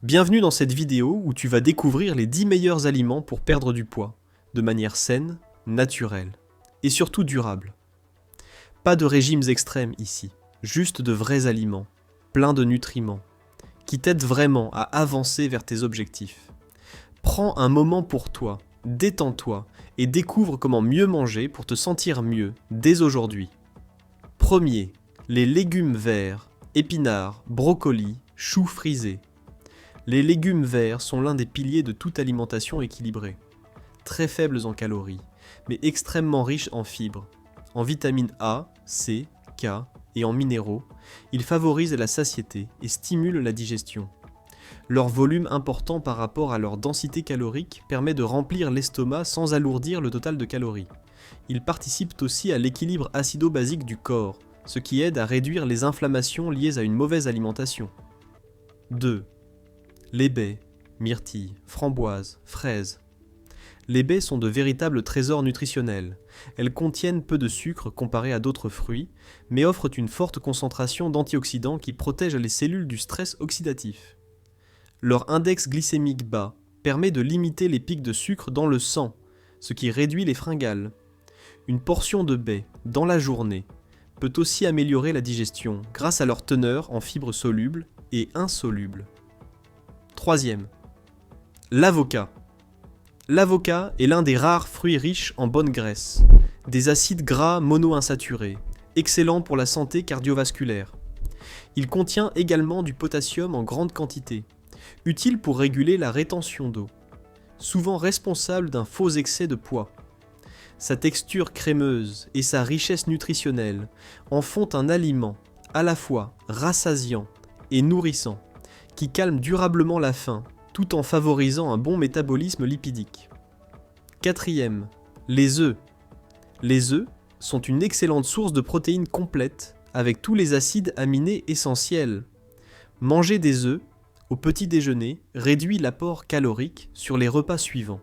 Bienvenue dans cette vidéo où tu vas découvrir les 10 meilleurs aliments pour perdre du poids, de manière saine, naturelle et surtout durable. Pas de régimes extrêmes ici, juste de vrais aliments, pleins de nutriments, qui t'aident vraiment à avancer vers tes objectifs. Prends un moment pour toi, détends-toi et découvre comment mieux manger pour te sentir mieux dès aujourd'hui. Premier, les légumes verts, épinards, brocolis, choux frisés. Les légumes verts sont l'un des piliers de toute alimentation équilibrée. Très faibles en calories, mais extrêmement riches en fibres, en vitamines A, C, K et en minéraux, ils favorisent la satiété et stimulent la digestion. Leur volume important par rapport à leur densité calorique permet de remplir l'estomac sans alourdir le total de calories. Ils participent aussi à l'équilibre acido-basique du corps, ce qui aide à réduire les inflammations liées à une mauvaise alimentation. 2. Les baies, myrtilles, framboises, fraises. Les baies sont de véritables trésors nutritionnels. Elles contiennent peu de sucre comparé à d'autres fruits, mais offrent une forte concentration d'antioxydants qui protègent les cellules du stress oxydatif. Leur index glycémique bas permet de limiter les pics de sucre dans le sang, ce qui réduit les fringales. Une portion de baies dans la journée peut aussi améliorer la digestion grâce à leur teneur en fibres solubles et insolubles. Troisième, l'avocat. L'avocat est l'un des rares fruits riches en bonnes graisses, des acides gras monoinsaturés, excellents pour la santé cardiovasculaire. Il contient également du potassium en grande quantité, utile pour réguler la rétention d'eau, souvent responsable d'un faux excès de poids. Sa texture crémeuse et sa richesse nutritionnelle en font un aliment à la fois rassasiant et nourrissant, qui calme durablement la faim, tout en favorisant un bon métabolisme lipidique. Quatrième, les œufs. Les œufs sont une excellente source de protéines complètes, avec tous les acides aminés essentiels. Manger des œufs au petit déjeuner réduit l'apport calorique sur les repas suivants,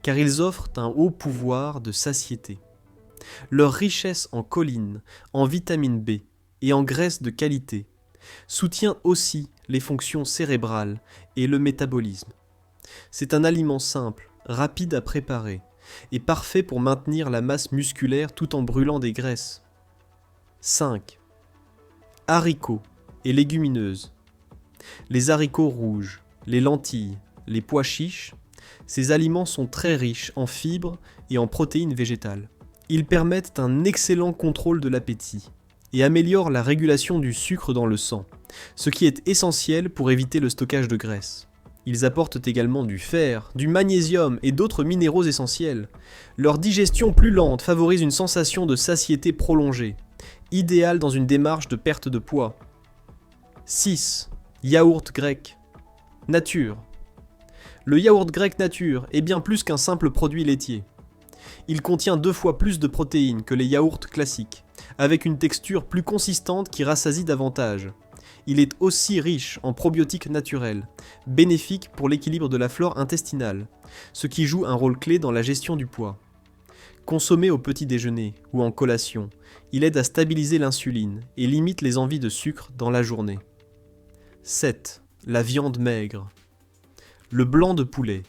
car ils offrent un haut pouvoir de satiété. Leur richesse en choline, en vitamine B et en graisses de qualité soutient aussi les fonctions cérébrales et le métabolisme. C'est un aliment simple, rapide à préparer et parfait pour maintenir la masse musculaire tout en brûlant des graisses. 5. Haricots et légumineuses. Les haricots rouges, les lentilles, les pois chiches, ces aliments sont très riches en fibres et en protéines végétales. Ils permettent un excellent contrôle de l'appétit et améliorent la régulation du sucre dans le sang, ce qui est essentiel pour éviter le stockage de graisse. Ils apportent également du fer, du magnésium et d'autres minéraux essentiels. Leur digestion plus lente favorise une sensation de satiété prolongée, idéale dans une démarche de perte de poids. 6. Yaourt grec. Nature. Le yaourt grec nature est bien plus qu'un simple produit laitier. Il contient 2 fois plus de protéines que les yaourts classiques, avec une texture plus consistante qui rassasie davantage. Il est aussi riche en probiotiques naturels, bénéfiques pour l'équilibre de la flore intestinale, ce qui joue un rôle clé dans la gestion du poids. Consommé au petit déjeuner ou en collation, il aide à stabiliser l'insuline et limite les envies de sucre dans la journée. 7. La viande maigre. Le blanc de poulet,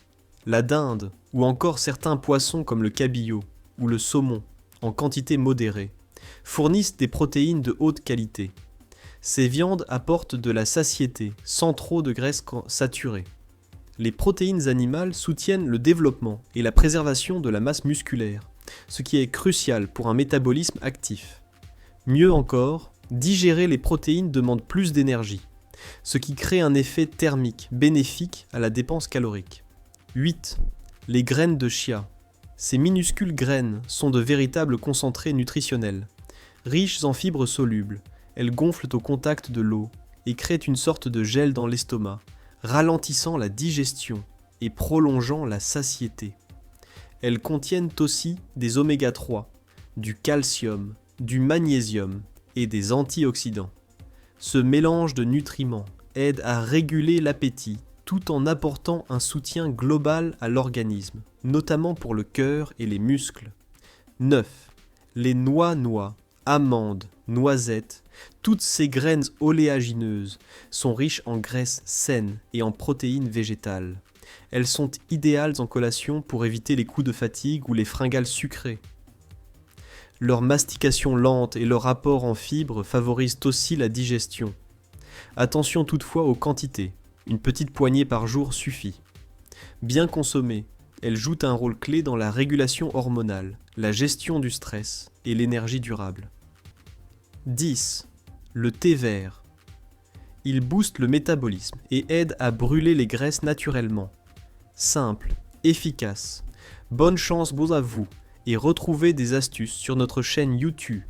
la dinde ou encore certains poissons comme le cabillaud ou le saumon, en quantité modérée, fournissent des protéines de haute qualité. Ces viandes apportent de la satiété, sans trop de graisse saturée. Les protéines animales soutiennent le développement et la préservation de la masse musculaire, ce qui est crucial pour un métabolisme actif. Mieux encore, digérer les protéines demande plus d'énergie, ce qui crée un effet thermique bénéfique à la dépense calorique. 8. Les graines de chia. Ces minuscules graines sont de véritables concentrés nutritionnels. Riches en fibres solubles, elles gonflent au contact de l'eau et créent une sorte de gel dans l'estomac, ralentissant la digestion et prolongeant la satiété. Elles contiennent aussi des oméga 3, du calcium, du magnésium et des antioxydants. Ce mélange de nutriments aide à réguler l'appétit tout en apportant un soutien global à l'organisme, notamment pour le cœur et les muscles. 9. Les noix, amandes, noisettes, toutes ces graines oléagineuses sont riches en graisses saines et en protéines végétales. Elles sont idéales en collation pour éviter les coups de fatigue ou les fringales sucrées. Leur mastication lente et leur apport en fibres favorisent aussi la digestion. Attention toutefois aux quantités, une petite poignée par jour suffit. Bien consommées, elles jouent un rôle clé dans la régulation hormonale, la gestion du stress et l'énergie durable. 10. Le thé vert. Il booste le métabolisme et aide à brûler les graisses naturellement. Simple, efficace. Bonne chance à vous et retrouvez des astuces sur notre chaîne YouTube